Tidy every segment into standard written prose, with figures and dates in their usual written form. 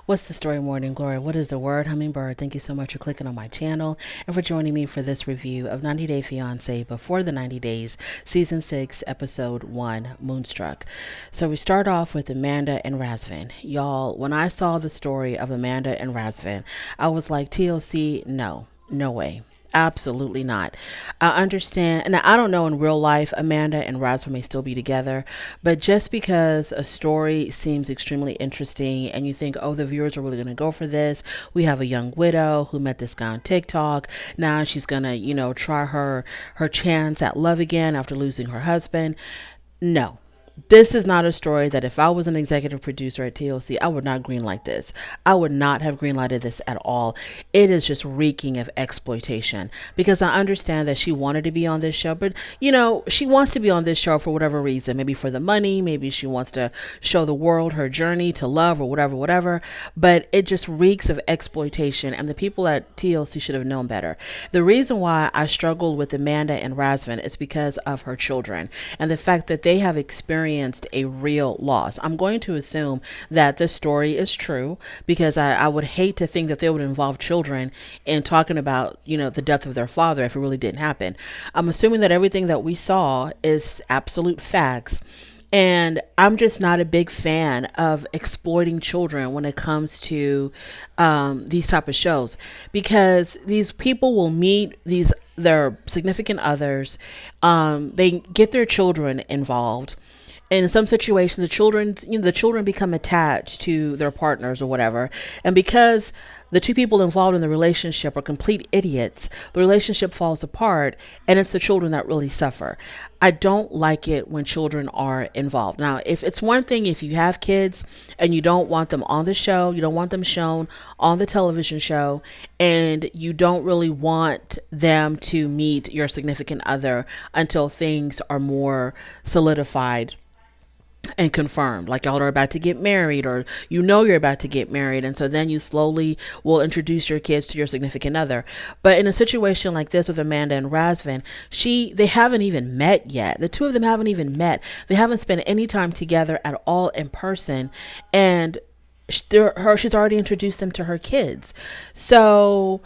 What's the story, Morning Glory? What is the word, Hummingbird? Thank you so much for clicking on my channel and for joining me for this review of 90 Day Fiancé Before the 90 Days, Season 6, Episode 1, Moonstruck. So we start off with Amanda and Razvan. Y'all, when I saw the story of Amanda and Razvan, I was like, TLC, no, no way. Absolutely not. I understand, and I don't know in real life, Amanda and Razvan may still be together, but just because a story seems extremely interesting and you think, oh, the viewers are really going to go for this. We have a young widow who met this guy on TikTok. Now she's going to, try her chance at love again after losing her husband. No, this is not a story that if I was an executive producer at TLC, I would not greenlight this. I would not have greenlighted this at all. It is just reeking of exploitation because I understand that she wanted to be on this show, but she wants to be on this show for whatever reason, maybe for the money, maybe she wants to show the world her journey to love or whatever, but it just reeks of exploitation and the people at TLC should have known better. The reason why I struggled with Amanda and Razvan is because of her children and the fact that they have experienced a real loss. I'm going to assume that this story is true because I would hate to think that they would involve children in talking about, the death of their father if it really didn't happen. I'm assuming that everything that we saw is absolute facts. And I'm just not a big fan of exploiting children when it comes to these type of shows because these people will meet their significant others. They get their children involved. In some situations, the children become attached to their partners or whatever. And because the two people involved in the relationship are complete idiots, the relationship falls apart and it's the children that really suffer. I don't like it when children are involved. Now, if it's one thing, if you have kids and you don't want them on the show, you don't want them shown on the television show, and you don't really want them to meet your significant other until things are more solidified and confirmed, like y'all are about to get married or you're about to get married, and so then you slowly will introduce your kids to your significant other. But in a situation like this with Amanda and Razvan, they haven't even met yet. The two of them haven't even met. They haven't spent any time together at all in person, and she's already introduced them to her kids. So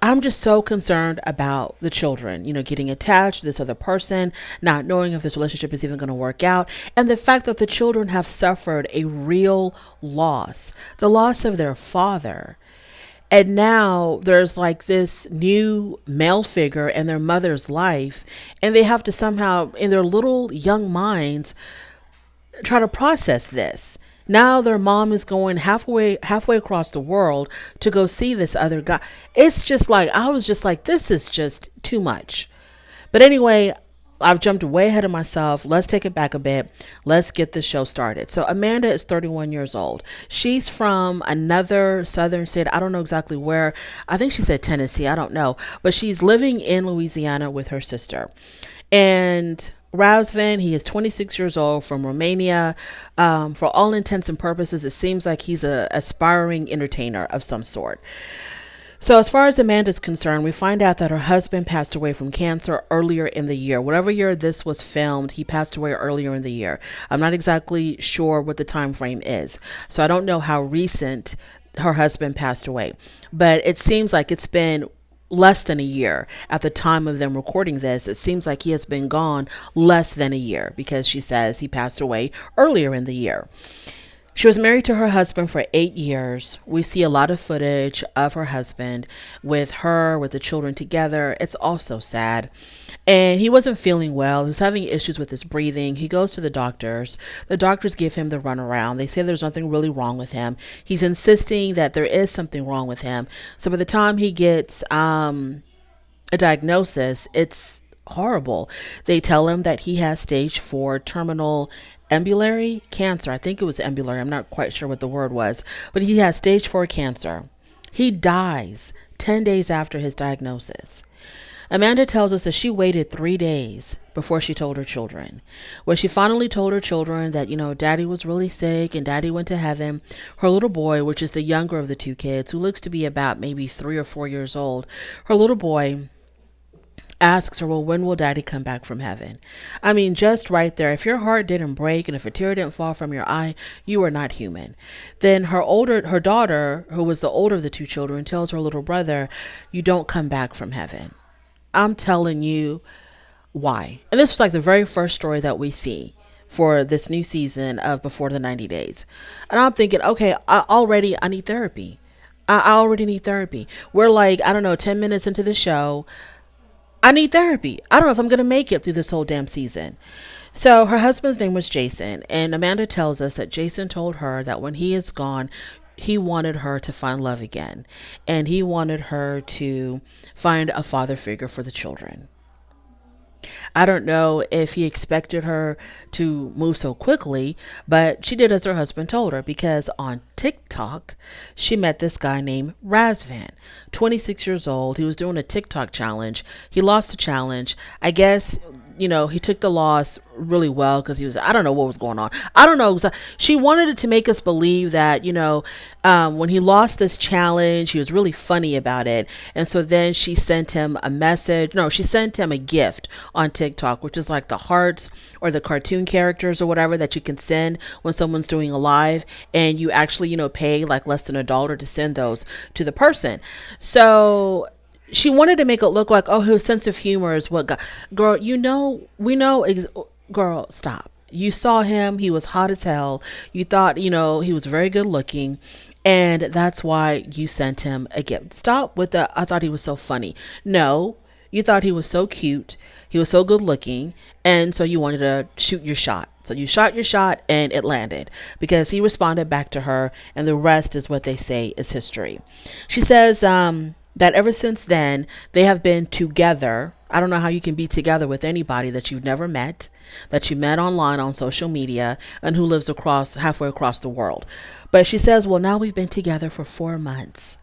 I'm just so concerned about the children, getting attached to this other person, not knowing if this relationship is even going to work out. And the fact that the children have suffered a real loss, the loss of their father. And now there's like this new male figure in their mother's life. And they have to somehow, in their little young minds, try to process this. Now their mom is going halfway across the world to go see this other guy. It's just like, I was just like, this is just too much. But anyway, I've jumped way ahead of myself. Let's take it back a bit. Let's get this show started. So Amanda is 31 years old. She's from another southern state. I don't know exactly where. I think she said Tennessee. I don't know. But she's living in Louisiana with her sister. And Razvan, he is 26 years old from Romania. For all intents and purposes, it seems like he's a aspiring entertainer of some sort. So as far as Amanda's concerned, we find out that her husband passed away from cancer earlier in the year. Whatever year this was filmed, he passed away earlier in the year. I'm not exactly sure what the time frame is, so I don't know how recent her husband passed away. But it seems like it's been less than a year at the time of them recording this. It seems like he has been gone less than a year because she says he passed away earlier in the year. She was married to her husband for 8 years. We see a lot of footage of her husband with the children together. It's also sad. And he wasn't feeling well. He was having issues with his breathing. He goes to the doctors. The doctors give him the runaround. They say there's nothing really wrong with him. He's insisting that there is something wrong with him. So by the time he gets a diagnosis, it's horrible. They tell him that he has stage 4 terminal ambulary cancer. I think it was ambulary. I'm not quite sure what the word was, but he has stage 4 cancer. He dies 10 days after his diagnosis. Amanda tells us that she waited 3 days before she told her children. When she finally told her children that, daddy was really sick and daddy went to heaven, her little boy, which is the younger of the two kids, who looks to be about maybe 3 or 4 years old, her little boy asks her, well, when will daddy come back from heaven? I mean, just right there, if your heart didn't break and if a tear didn't fall from your eye, you are not human. Then her daughter, who was the older of the two children, tells her little brother, you don't come back from heaven. I'm telling you why. And this was like the very first story that we see for this new season of Before the 90 Days. And I'm thinking, okay, I need therapy. I already need therapy. We're like, I don't know, 10 minutes into the show. I need therapy. I don't know if I'm going to make it through this whole damn season. So her husband's name was Jason. And Amanda tells us that Jason told her that when he is gone, he wanted her to find love again. And he wanted her to find a father figure for the children. I don't know if he expected her to move so quickly, but she did as her husband told her, because on TikTok, she met this guy named Razvan, 26 years old. He was doing a TikTok challenge. He lost the challenge. I guess, he took the loss really well because I don't know what was going on. I don't know. She wanted it to make us believe that, when he lost this challenge, he was really funny about it. And so then she sent him a message. No, she sent him a gift on TikTok, which is like the hearts or the cartoon characters or whatever that you can send when someone's doing a live, and you actually, pay like less than $1 to send those to the person. So she wanted to make it look like, oh, his sense of humor is what got, girl, girl, stop. You saw him. He was hot as hell. You thought, he was very good looking. And that's why you sent him a gift. Stop with the, I thought he was so funny. No, you thought he was so cute. He was so good looking. And so you wanted to shoot your shot. So you shot your shot and it landed because he responded back to her. And the rest is what they say is history. She says, that ever since then, they have been together. I don't know how you can be together with anybody that you've never met, that you met online on social media, and who lives halfway across the world. But she says, well, now we've been together for 4 months.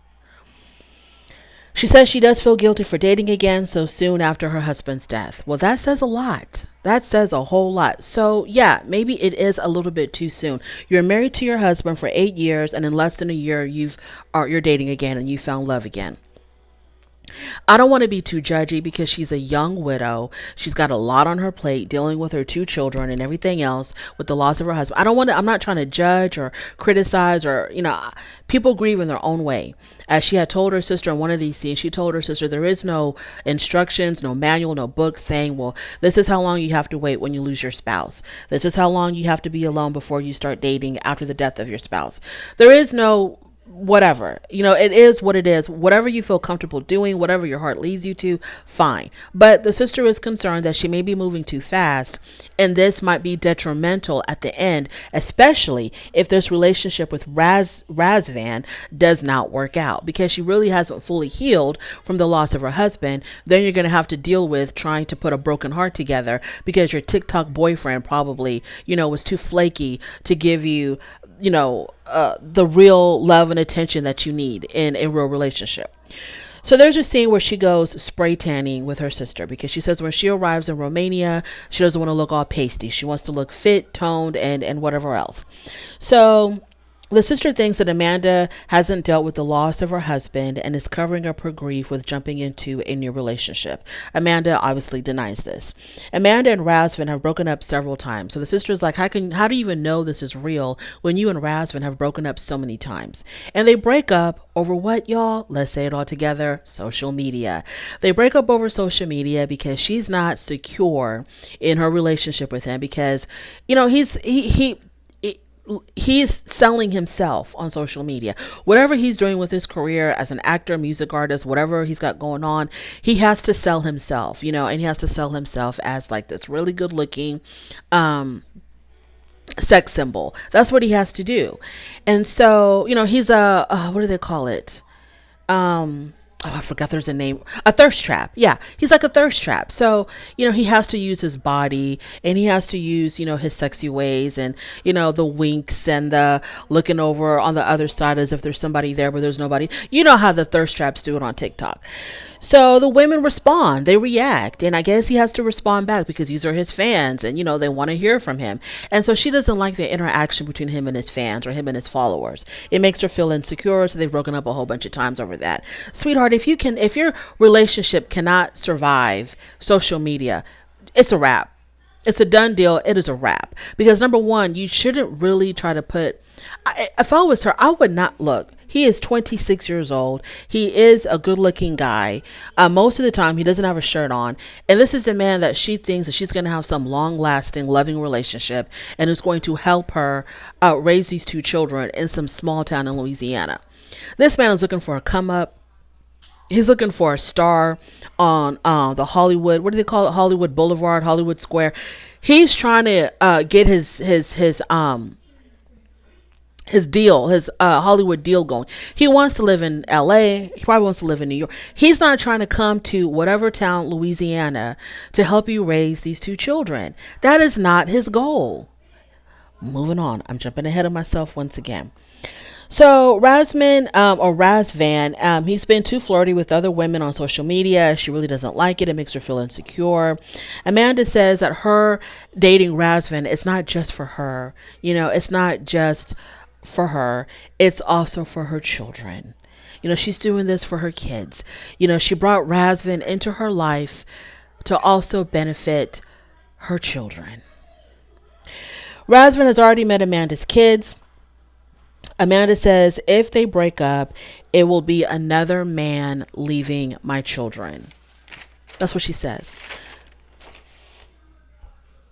She says she does feel guilty for dating again so soon after her husband's death. Well, that says a lot. That says a whole lot. So yeah, maybe it is a little bit too soon. You're married to your husband for 8 years, and in less than a year, you're dating again and you found love again. I don't want to be too judgy because she's a young widow. She's got a lot on her plate dealing with her 2 children and everything else with the loss of her husband. I'm not trying to judge or criticize or, people grieve in their own way. As she had told her sister in one of these scenes, she told her sister there is no instructions, no manual, no book saying, well, this is how long you have to wait when you lose your spouse. This is how long you have to be alone before you start dating after the death of your spouse. There is no whatever, it is what it is. Whatever you feel comfortable doing, whatever your heart leads you to, fine. But the sister is concerned that she may be moving too fast, and this might be detrimental at the end, especially if this relationship with Razvan does not work out, because she really hasn't fully healed from the loss of her husband. Then you're going to have to deal with trying to put a broken heart together because your TikTok boyfriend probably, was too flaky to give you the real love and attention that you need in a real relationship. So there's a scene where she goes spray tanning with her sister because she says when she arrives in Romania, she doesn't want to look all pasty. She wants to look fit, toned, and whatever else. So the sister thinks that Amanda hasn't dealt with the loss of her husband and is covering up her grief with jumping into a new relationship. Amanda obviously denies this. Amanda and Razvan have broken up several times. So the sister is like, how do you even know this is real when you and Razvan have broken up so many times? And they break up over what, y'all? Let's say it all together. Social media. They break up over social media because she's not secure in her relationship with him because, he's selling himself on social media. Whatever he's doing with his career as an actor, music artist, whatever he's got going on, he has to sell himself, and he has to sell himself as like this really good looking, sex symbol. That's what he has to do. And so, he's what do they call it? I forgot there's a name, a thirst trap. Yeah, he's like a thirst trap. So, he has to use his body and he has to use, his sexy ways and, the winks and the looking over on the other side as if there's somebody there, but there's nobody. You know how the thirst traps do it on TikTok. So the women respond, they react, and I guess he has to respond back because these are his fans and, they want to hear from him. And so she doesn't like the interaction between him and his fans or him and his followers. It makes her feel insecure, so they've broken up a whole bunch of times over that. Sweetheart, sweetheart, if your relationship cannot survive social media, it's a wrap. It's a done deal. It is a wrap. Because number one, you shouldn't really try to put, if I was her, I would not look. He is 26 years old. He is a good looking guy. Most of the time he doesn't have a shirt on. And this is the man that she thinks that she's going to have some long lasting, loving relationship and is going to help her raise these two children in some small town in Louisiana. This man is looking for a come up. He's looking for a star on the Hollywood, what do they call it? Hollywood Boulevard, Hollywood Square. He's trying to get his deal, his Hollywood deal going. He wants to live in LA. He probably wants to live in New York. He's not trying to come to whatever town, Louisiana, to help you raise these two children. That is not his goal. Moving on. I'm jumping ahead of myself once again. So Razvan, he's been too flirty with other women on social media. She really doesn't like it. It makes her feel insecure. Amanda says that her dating Razvan is not just for her. You know, it's not just for her. It's also for her children. You know, she's doing this for her kids. You know, she brought Razvan into her life to also benefit her children. Razvan has already met Amanda's kids. Amanda says, if they break up, it will be another man leaving my children. That's what she says.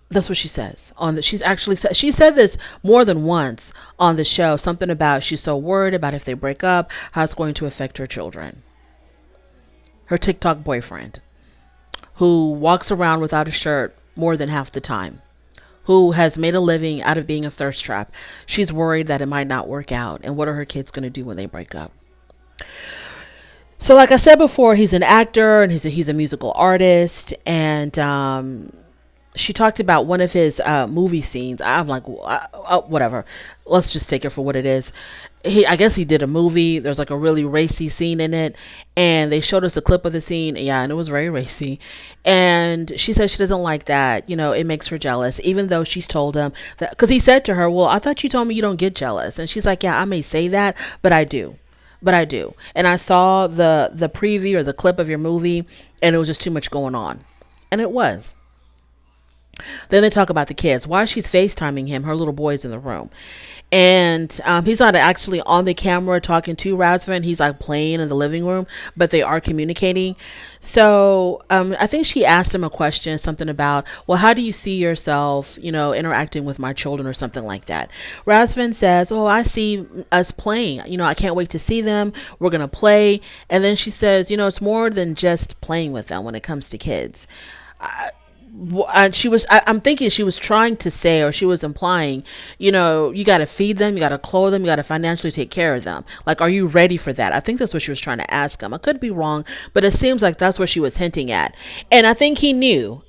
That's what she says she said this more than once on the show. Something about she's so worried about if they break up, how it's going to affect her children. Her TikTok boyfriend, who walks around without a shirt more than half the time, who has made a living out of being a thirst trap. She's worried that it might not work out. And what are her kids going to do when they break up? So like I said before, he's an actor and he's a musical artist. And she talked about one of his movie scenes. I'm like, whatever. Let's just take it for what it is. I guess he did a movie. There's like a really racy scene in it. And they showed us a clip of the scene. Yeah, and it was very racy. And she said she doesn't like that. You know, it makes her jealous. Even though she's told him that, because he said to her, well, I thought you told me you don't get jealous. And she's like, yeah, I may say that, but I do. And I saw the preview or the clip of your movie, and it was just too much going on. And it was. Then they talk about the kids. While she's FaceTiming him, her little boy's in the room. And he's not actually on the camera talking to Razvan. He's like playing in the living room, but they are communicating. So I think she asked him a question, something about, well, how do you see yourself, you know, interacting with my children or something like that. Razvan says, oh, I see us playing. You know, I can't wait to see them. We're going to play. And then she says, you know, it's more than just playing with them when it comes to kids. I'm thinking she was trying to say, or she was implying, you know, you got to feed them, you got to clothe them, you got to financially take care of them. Like, are you ready for that? I think that's what she was trying to ask him. I could be wrong, but it seems like that's what she was hinting at. And I think he knew,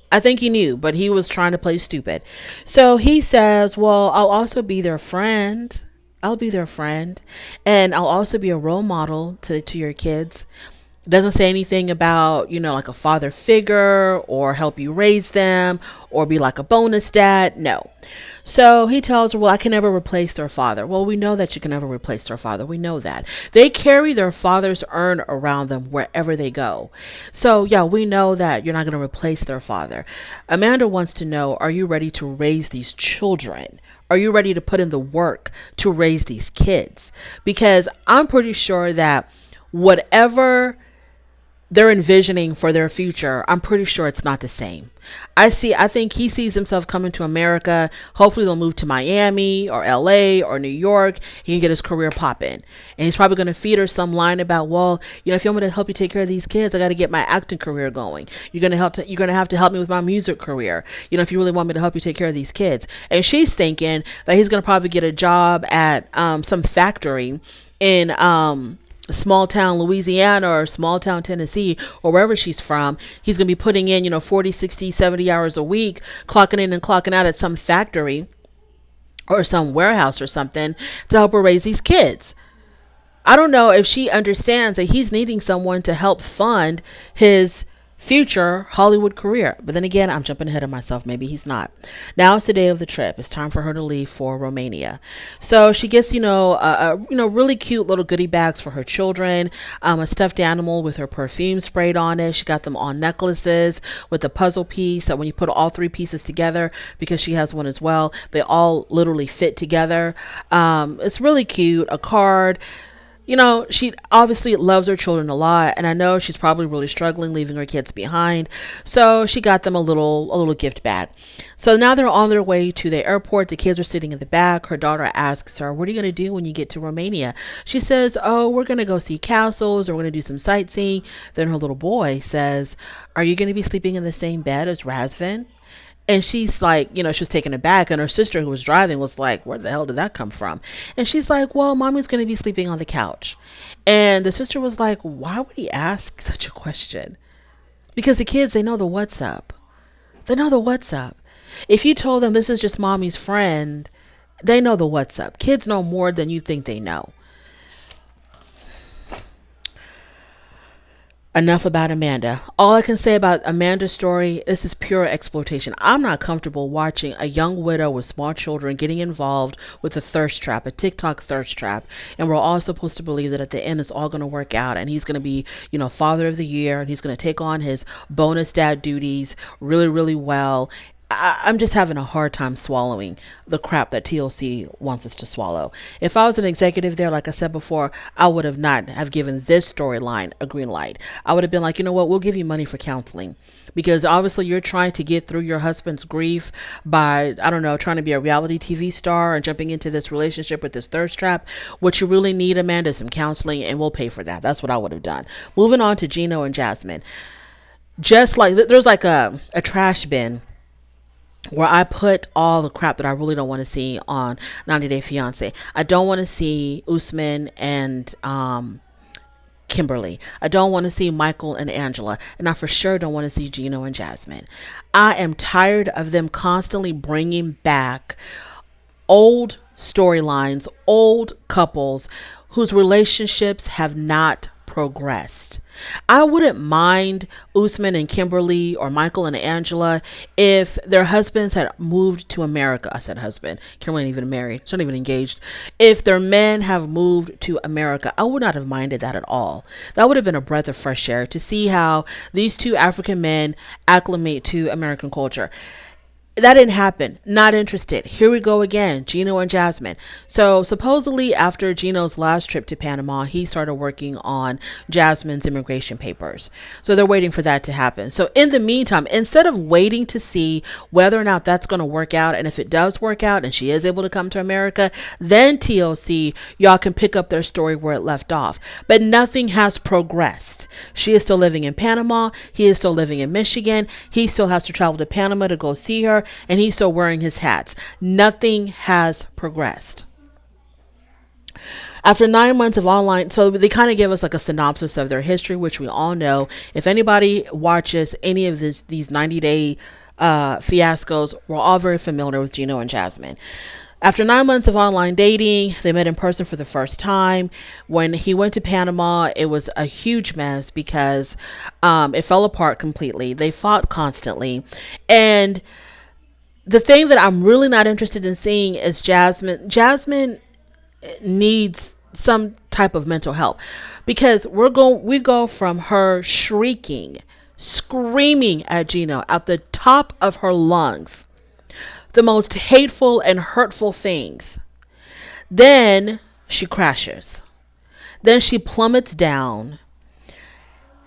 but he was trying to play stupid. So he says, well, I'll also be their friend. I'll be their friend. And I'll also be a role model to your kids. Doesn't say anything about, you know, like a father figure or help you raise them or be like a bonus dad. No. So he tells her, well, I can never replace their father. Well, we know that you can never replace their father. We know that. They carry their father's urn around them wherever they go. So yeah, we know that you're not going to replace their father. Amanda wants to know, are you ready to raise these children? Are you ready to put in the work to raise these kids? Because I'm pretty sure that whatever they're envisioning for their future, I'm pretty sure it's not the same. I think he sees himself coming to America. Hopefully they'll move to Miami or LA or New York. He can get his career popping. And he's probably going to feed her some line about, well, you know, if you want me to help you take care of these kids, I got to get my acting career going. You're going to have to help me with my music career. You know, if you really want me to help you take care of these kids. And she's thinking that he's going to probably get a job at some factory in small town Louisiana or small town Tennessee or wherever she's from. He's going to be putting in, you know, 40, 60, 70 hours a week, clocking in and clocking out at some factory or some warehouse or something to help her raise these kids. I don't know if she understands that he's needing someone to help fund his future Hollywood career. But then again, I'm jumping ahead of myself. Maybe he's not. Now it's the day of the trip. It's time for her to leave for Romania. So she gets, really cute little goodie bags for her children. A stuffed animal with her perfume sprayed on it. She got them on necklaces with a puzzle piece. So when you put all three pieces together, because she has one as well, they all literally fit together. It's really cute. A card. She obviously loves her children a lot, and I know she's probably really struggling leaving her kids behind. So she got them a little gift bag. So now they're on their way to the airport. The kids are sitting in the back. Her daughter asks her, "What are you going to do when you get to Romania?" She says, "Oh, we're going to go see castles, or we're going to do some sightseeing." Then her little boy says, "Are you going to be sleeping in the same bed as Razvan?" And she's like, she was taken aback. And her sister, who was driving, was like, "Where the hell did that come from?" And she's like, "Well, mommy's going to be sleeping on the couch." And the sister was like, "Why would he ask such a question?" Because the kids, they know the what's up. They know the what's up. If you told them this is just mommy's friend, they know the what's up. Kids know more than you think they know. Enough about Amanda. All I can say about Amanda's story, this is pure exploitation. I'm not comfortable watching a young widow with small children getting involved with a thirst trap, a TikTok thirst trap. And we're all supposed to believe that at the end it's all going to work out, and he's going to be, father of the year, and he's going to take on his bonus dad duties really, really well. I'm just having a hard time swallowing the crap that TLC wants us to swallow. If I was an executive there, like I said before, I would have not have given this storyline a green light. I would have been like, you know what, we'll give you money for counseling, because obviously you're trying to get through your husband's grief by, trying to be a reality TV star and jumping into this relationship with this thirst trap. What you really need, Amanda, is some counseling, and we'll pay for that. That's what I would have done. Moving on to Gino and Jasmine. Just like there's like a trash bin where I put all the crap that I really don't want to see on 90 Day Fiancé. I don't want to see Usman and Kimberly. I don't want to see Michael and Angela. And I for sure don't want to see Gino and Jasmine. I am tired of them constantly bringing back old storylines, old couples whose relationships have not progressed. I wouldn't mind Usman and Kimberly or Michael and Angela if their husbands had moved to America. I said husband. Kimberly ain't even married. She's not even engaged. If their men have moved to America, I would not have minded that at all. That would have been a breath of fresh air to see how these two African men acclimate to American culture. That didn't happen. Not interested. Here we go again. Gino and Jasmine. So supposedly after Gino's last trip to Panama, he started working on Jasmine's immigration papers. So they're waiting for that to happen. So in the meantime, instead of waiting to see whether or not that's going to work out, and if it does work out and she is able to come to America, then TLC, y'all can pick up their story where it left off. But nothing has progressed. She is still living in Panama. He is still living in Michigan. He still has to travel to Panama to go see her. And he's still wearing his hats. Nothing has progressed. After 9 months of online, so they kind of give us like a synopsis of their history, which we all know. If anybody watches any of these 90-day fiascos, we're all very familiar with Gino and Jasmine. After 9 months of online dating, they met in person for the first time. When he went to Panama, it was a huge mess because it fell apart completely. They fought constantly. And the thing that I'm really not interested in seeing is Jasmine. Jasmine needs some type of mental help, because we go from her shrieking, screaming at Gino at the top of her lungs, the most hateful and hurtful things. Then she crashes. Then she plummets down.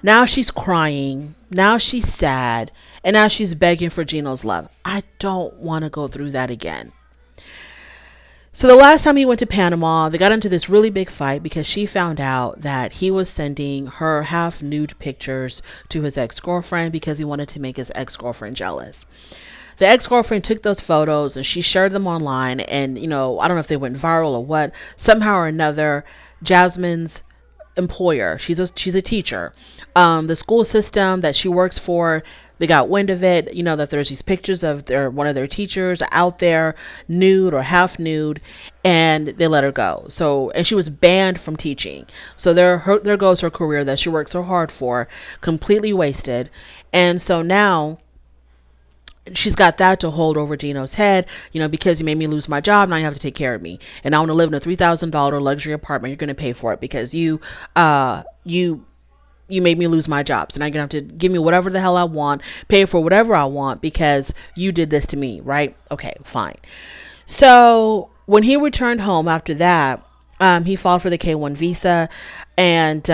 Now she's crying. Now she's sad. And now she's begging for Gino's love. I don't want to go through that again. So the last time he went to Panama, they got into this really big fight because she found out that he was sending her half nude pictures to his ex-girlfriend because he wanted to make his ex-girlfriend jealous. The ex-girlfriend took those photos and she shared them online, and I don't know if they went viral or what. Somehow or another, Jasmine's employer, she's a teacher, the school system that she works for, they got wind of it, that there's these pictures of one of their teachers out there nude or half nude, and they let her go. So, and she was banned from teaching. So there goes her career that she worked so hard for, completely wasted. And so now she's got that to hold over Gino's head, because you made me lose my job. Now you have to take care of me. And I want to live in a $3,000 luxury apartment. You're going to pay for it because you made me lose my job. So now you're going to have to give me whatever the hell I want, pay for whatever I want because you did this to me, right? Okay, fine. So when he returned home after that, he filed for the K-1 visa, and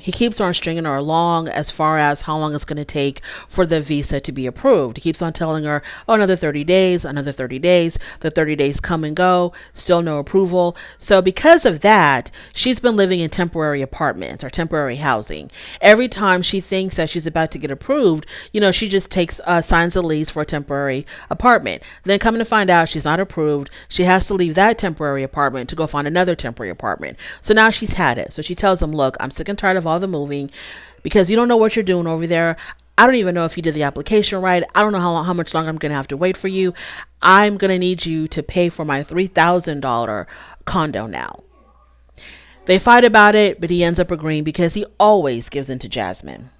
he keeps on stringing her along as far as how long it's going to take for the visa to be approved. He keeps on telling her, oh, another 30 days, another 30 days. The 30 days come and go, still no approval. So because of that, she's been living in temporary apartments or temporary housing. Every time she thinks that she's about to get approved, she just signs a lease for a temporary apartment. Then coming to find out she's not approved, she has to leave that temporary apartment to go find another temporary apartment. So now she's had it. So she tells him, look, I'm sick and tired of all the moving because you don't know what you're doing over there. I don't even know if you did the application right. I don't know how much longer I'm going to have to wait for you. I'm going to need you to pay for my $3,000 condo now. They fight about it, but he ends up agreeing because he always gives in to Jasmine.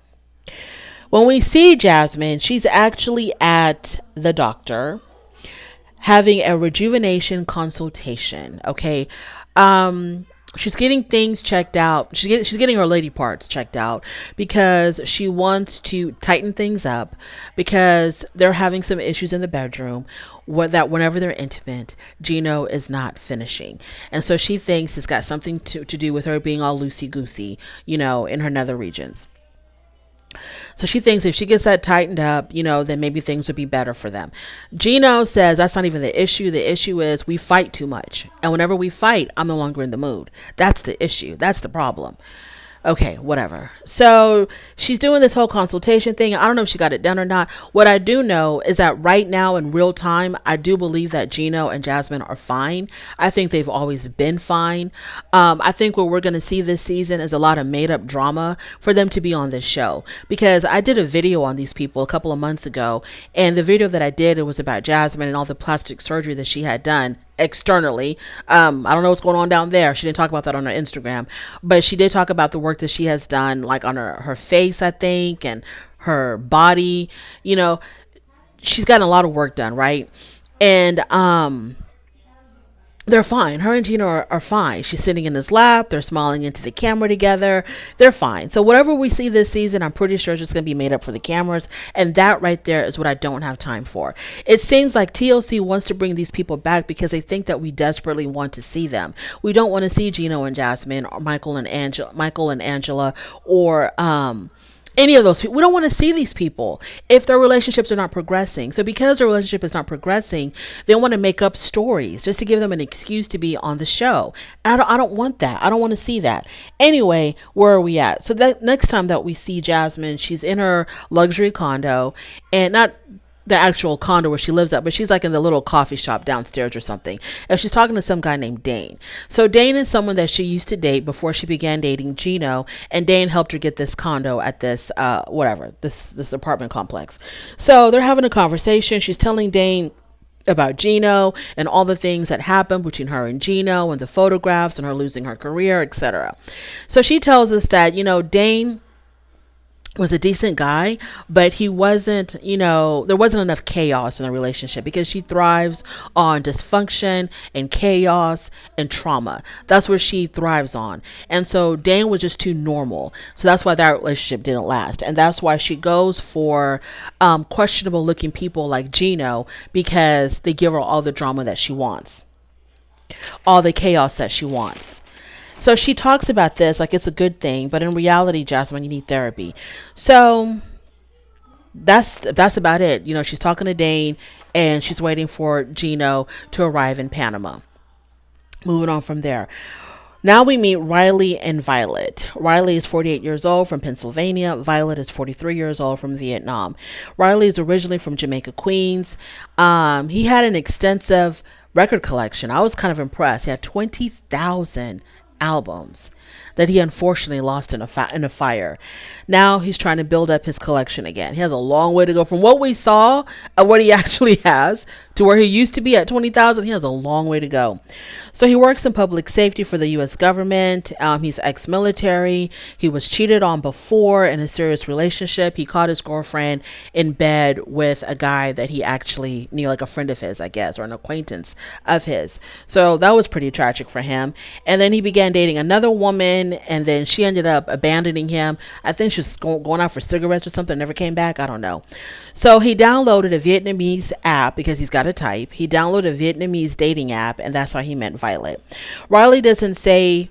When we see Jasmine, she's actually at the doctor having a rejuvenation consultation. Okay. She's getting things checked out. She's getting her lady parts checked out because she wants to tighten things up because they're having some issues in the bedroom that whenever they're intimate, Gino is not finishing. And so she thinks it's got something to do with her being all loosey-goosey, in her nether regions. So she thinks if she gets that tightened up, then maybe things would be better for them. Gino says that's not even the issue. The issue is we fight too much. And whenever we fight, I'm no longer in the mood. That's the issue. That's the problem. Okay, whatever. So she's doing this whole consultation thing. I don't know if she got it done or not. What I do know is that right now in real time, I do believe that Gino and Jasmine are fine. I think they've always been fine. I think what we're going to see this season is a lot of made up drama for them to be on this show, because I did a video on these people a couple of months ago, and the video that I did, it was about Jasmine and all the plastic surgery that she had done externally. I don't know what's going on down there. She didn't talk about that on her Instagram, but she did talk about the work that she has done, like on her face, I think, and her body. She's gotten a lot of work done, right? And they're fine. Her and Gino are fine. She's sitting in his lap. They're smiling into the camera together. They're fine. So whatever we see this season, I'm pretty sure it's just going to be made up for the cameras. And that right there is what I don't have time for. It seems like TLC wants to bring these people back because they think that we desperately want to see them. We don't want to see Gino and Jasmine or Michael and Angela or any of those people. We don't want to see these people if their relationships are not progressing. So because their relationship is not progressing, they want to make up stories just to give them an excuse to be on the show. And I don't want that. I don't want to see that. Anyway, where are we at? So that next time that we see Jasmine, she's in her luxury condo, and not the actual condo where she lives at, but she's like in the little coffee shop downstairs or something, and she's talking to some guy named Dane. So Dane is someone that she used to date before she began dating Gino, and Dane helped her get this condo at this this apartment complex. So they're having a conversation. She's telling Dane about Gino and all the things that happened between her and Gino and the photographs and her losing her career, etc. So she tells us that, Dane was a decent guy, but he wasn't, there wasn't enough chaos in the relationship because she thrives on dysfunction and chaos and trauma. That's what she thrives on. And so Dane was just too normal. So that's why that relationship didn't last. And that's why she goes for questionable looking people like Gino, because they give her all the drama that she wants, all the chaos that she wants. So she talks about this like it's a good thing, but in reality, Jasmine, you need therapy. So that's about it. She's talking to Dane, and she's waiting for Gino to arrive in Panama. Moving on from there. Now we meet Riley and Violet. Riley is 48 years old from Pennsylvania. Violet is 43 years old from Vietnam. Riley is originally from Jamaica, Queens. He had an extensive record collection. I was kind of impressed. He had 20,000 albums that he unfortunately lost in a fire. Now he's trying to build up his collection again. He has a long way to go from what we saw of what he actually has to where he used to be at 20,000. He has a long way to go. So he works in public safety for the U.S. government. He's ex-military. He was cheated on before in a serious relationship. He caught his girlfriend in bed with a guy that he actually knew, like a friend of his, I guess, or an acquaintance of his. So that was pretty tragic for him. And then he began dating another woman, and then she ended up abandoning him. I think she was going out for cigarettes or something, never came back. I don't know. So he downloaded a Vietnamese app because he's got a type. He downloaded a Vietnamese dating app, and that's how he met Violet. Riley doesn't say,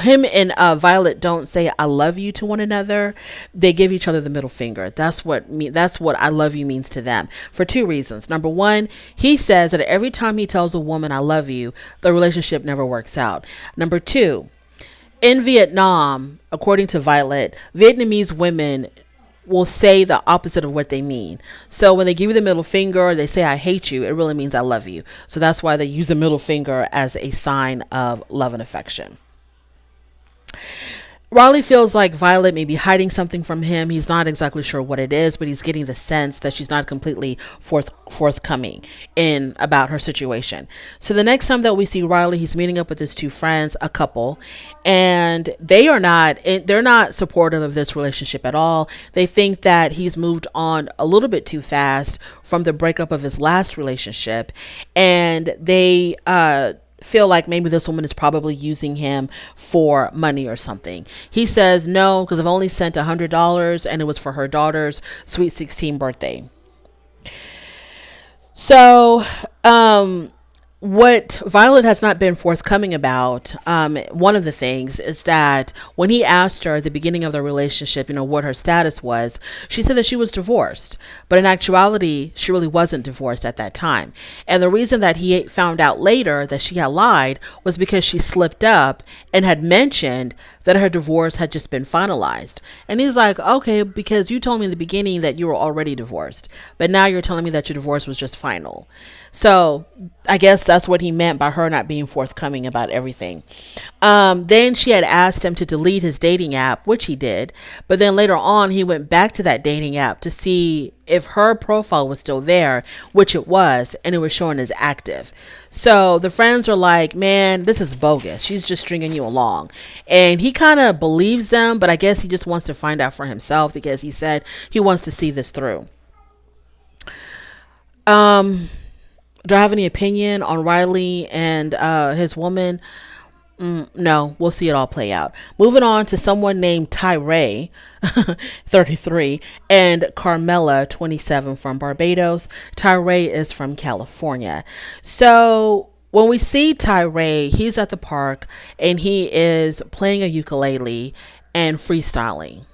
him and Violet don't say "I love you" to one another. They give each other the middle finger. That's what "I love you" means to them, for two reasons. Number one, he says that every time he tells a woman "I love you," the relationship never works out. Number two, in Vietnam, according to Violet, Vietnamese women will say the opposite of what they mean. So when they give you the middle finger, or they say "I hate you," it really means "I love you." So that's why they use the middle finger as a sign of love and affection. Riley feels like Violet may be hiding something from him. He's not exactly sure what it is, but he's getting the sense that she's not completely forthcoming in about her situation. So the next time that we see Riley, he's meeting up with his two friends, a couple, and they're not supportive of this relationship at all. They think that he's moved on a little bit too fast from the breakup of his last relationship, and they feel like maybe this woman is probably using him for money or something. He says no, because I've only sent $100 and it was for her daughter's sweet 16 birthday. So what Violet has not been forthcoming about, one of the things is that when he asked her at the beginning of the relationship, what her status was, she said that she was divorced. But in actuality, she really wasn't divorced at that time. And the reason that he found out later that she had lied was because she slipped up and had mentioned that her divorce had just been finalized. And he's like, okay, because you told me in the beginning that you were already divorced, but now you're telling me that your divorce was just final. So I guess that's what he meant by her not being forthcoming about everything. Then she had asked him to delete his dating app, which he did. But then later on, he went back to that dating app to see if her profile was still there, which it was, and it was showing as active. So the friends are like, man, this is bogus. She's just stringing you along. And he kind of believes them, but I guess he just wants to find out for himself because he said he wants to see this through. Do I have any opinion on Riley and his woman? No, we'll see it all play out. Moving on to someone named Tyray, 33, and Carmella, 27, from Barbados. Tyray is from California. So when we see Tyray, he's at the park and he is playing a ukulele and freestyling.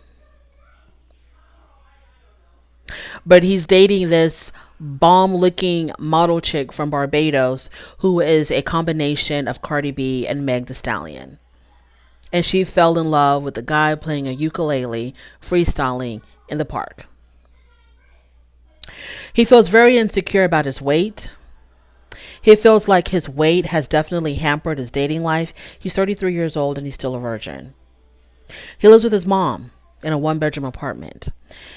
But he's dating this bomb-looking model chick from Barbados who is a combination of Cardi B and Meg Thee Stallion. And she fell in love with the guy playing a ukulele, freestyling in the park. He feels very insecure about his weight. He feels like his weight has definitely hampered his dating life. He's 33 years old and he's still a virgin. He lives with his mom in a one-bedroom apartment.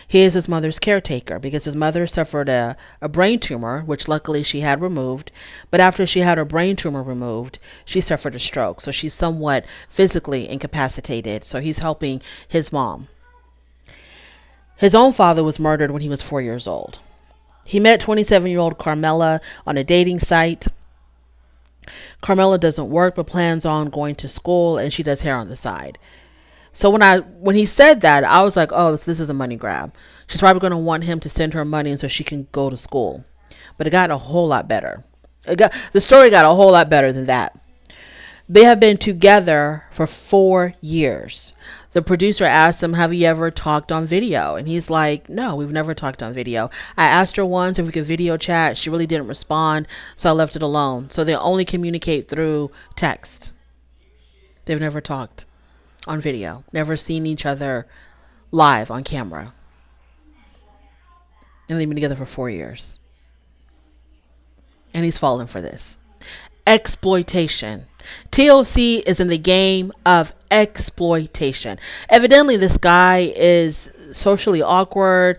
He is his mother's caretaker because his mother suffered a brain tumor, which luckily she had removed. But after she had her brain tumor removed, she suffered a stroke. So she's somewhat physically incapacitated. So he's helping his mom. His own father was murdered when he was 4 years old. He met 27-year-old Carmella on a dating site. Carmella doesn't work but plans on going to school, and she does hair on the side. So when he said that, I was like, oh, this is a money grab. She's probably going to want him to send her money so she can go to school. But it got a whole lot better. The story got a whole lot better than that. They have been together for 4 years. The producer asked him, have you ever talked on video? And he's like, no, we've never talked on video. I asked her once if we could video chat. She really didn't respond, so I left it alone. So they only communicate through text. They've never talked on video, never seen each other live on camera. And they've been together for 4 years. And he's fallen for this. exploitation. TLC is in the game of exploitation. Evidently, this guy is socially awkward,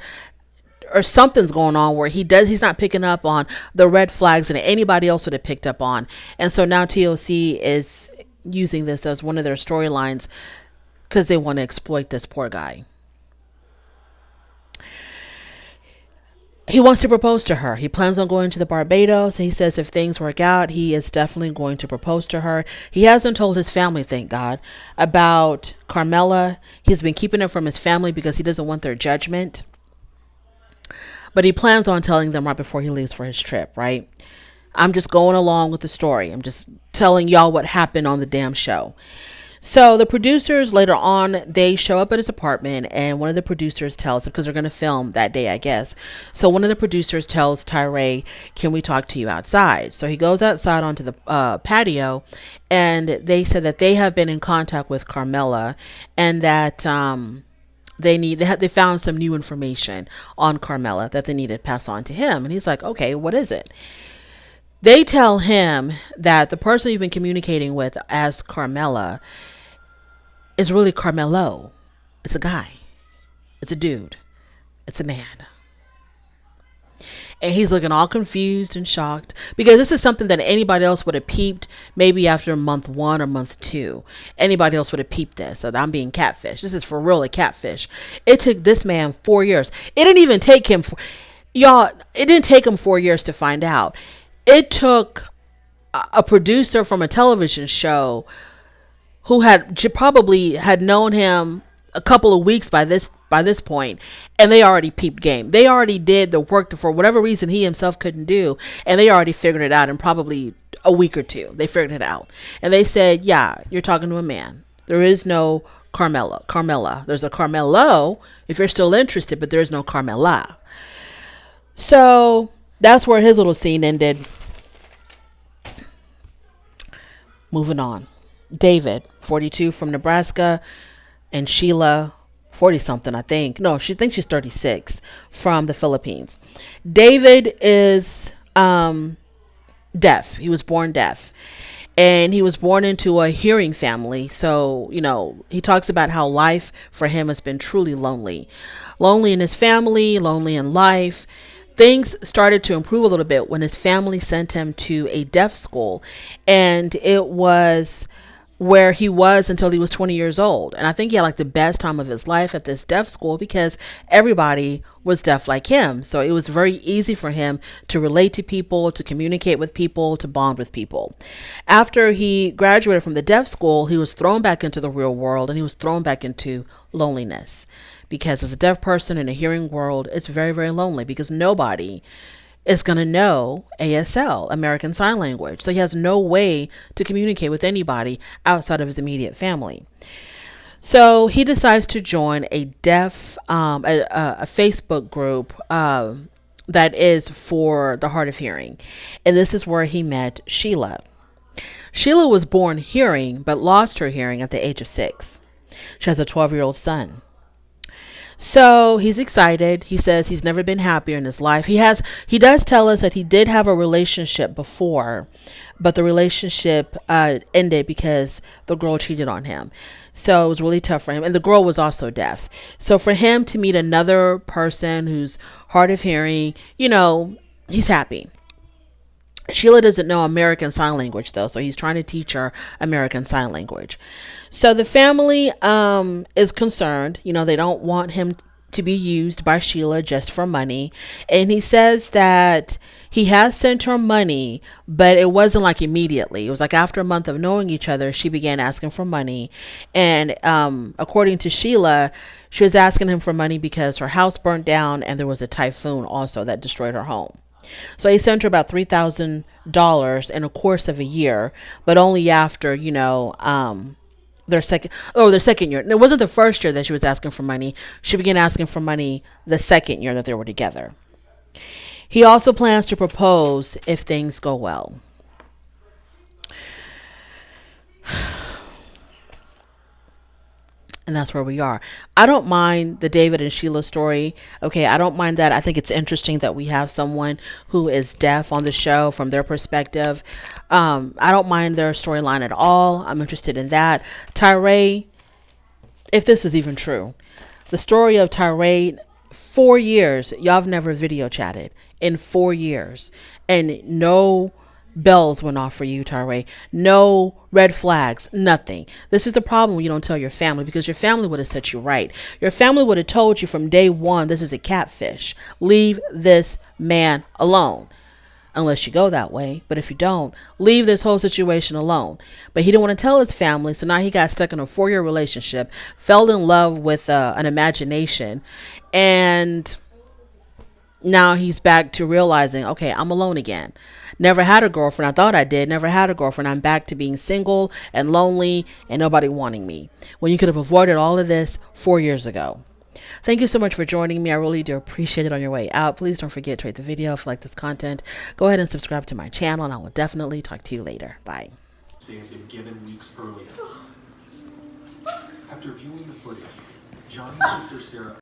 or something's going on where he's not picking up on the red flags that anybody else would have picked up on. And so now TLC is using this as one of their storylines because they want to exploit this poor guy. He wants to propose to her. He plans on going to the Barbados, and he says if things work out, he is definitely going to propose to her. He hasn't told his family, thank God, about Carmella. He's been keeping it from his family because he doesn't want their judgment. But he plans on telling them right before he leaves for his trip, right? I'm just going along with the story. I'm just telling y'all what happened on the damn show. So the producers later on, they show up at his apartment, and one of the producers tells him, because they're going to film that day, I guess. So one of the producers tells Tyray, can we talk to you outside? So he goes outside onto the patio, and they said that they have been in contact with Carmella, and that they found some new information on Carmella that they need to pass on to him. And he's like, okay, what is it? They tell him that the person you've been communicating with as Carmella is really Carmelo. It's a guy. It's a dude. It's a man. And he's looking all confused and shocked because this is something that anybody else would have peeped maybe after month 1 or month 2. Anybody else would have peeped this. So I'm being catfish. This is for real a catfish. It took this man 4 years. It didn't even take him, it didn't take him 4 years to find out. It took a producer from a television show who probably had known him a couple of weeks by this point, and they already peeped game. They already did the work for whatever reason he himself couldn't do, and they already figured it out in probably a week or 2. They figured it out, and they said, yeah, you're talking to a man. There is no Carmella. There's a Carmelo if you're still interested, but there is no Carmella. So that's where his little scene ended. Moving on. David, 42, from Nebraska, and Sheila, 40 something, I think. No, she thinks she's 36, from the Philippines. David is deaf. He was born deaf. And he was born into a hearing family. So, he talks about how life for him has been truly lonely. Lonely in his family, lonely in life. Things started to improve a little bit when his family sent him to a deaf school. And it was where he was until he was 20 years old. And I think he had like the best time of his life at this deaf school because everybody was deaf like him. So it was very easy for him to relate to people, to communicate with people, to bond with people. After he graduated from the deaf school, he was thrown back into the real world, and he was thrown back into loneliness. Because as a deaf person in a hearing world, it's very, very lonely because nobody is going to know ASL, American Sign Language. So he has no way to communicate with anybody outside of his immediate family. So he decides to join a deaf, a Facebook group that is for the hard of hearing. And this is where he met Sheila. Sheila was born hearing, but lost her hearing at the age of 6. She has a 12-year-old son. So he's excited. He says he's never been happier in his life. He does tell us that he did have a relationship before, but the relationship ended because the girl cheated on him. So it was really tough for him. And the girl was also deaf. So for him to meet another person who's hard of hearing, he's happy. Sheila doesn't know American Sign Language though, so he's trying to teach her American Sign Language. So the family is concerned. They don't want him to be used by Sheila just for money. And he says that he has sent her money, but it wasn't like immediately. It was like after a month of knowing each other, she began asking for money. And according to Sheila, she was asking him for money because her house burnt down and there was a typhoon also that destroyed her home. So he sent her about $3,000 in a course of a year, but only after, their second year. It wasn't the first year that she was asking for money. She began asking for money the second year that they were together. He also plans to propose if things go well. And that's where we are. I don't mind the David and Sheila story. Okay, I don't mind that. I think it's interesting that we have someone who is deaf on the show from their perspective. I don't mind their storyline at all. I'm interested in that. Tyray, if this is even true, the story of Tyray, 4 years, y'all have never video chatted in 4 years. And no bells went off for you, Tyray. No red flags, nothing. This is the problem when you don't tell your family, because your family would have set you right. Your family would have told you from day one, this is a catfish. Leave this man alone. Unless you go that way. But if you don't, leave this whole situation alone. But he didn't want to tell his family, so now he got stuck in a 4-year relationship, fell in love with an imagination, and now he's back to realizing, okay, I'm alone again. Never had a girlfriend. I thought I did. Never had a girlfriend. I'm back to being single and lonely and nobody wanting me. When you could have avoided all of this 4 years ago. Thank you so much for joining me. I really do appreciate it on your way out. Please don't forget to rate the video if you like this content. Go ahead and subscribe to my channel, and I will definitely talk to you later. Bye. They have been given weeks earlier. After viewing the footage, Johnny's sister Sarah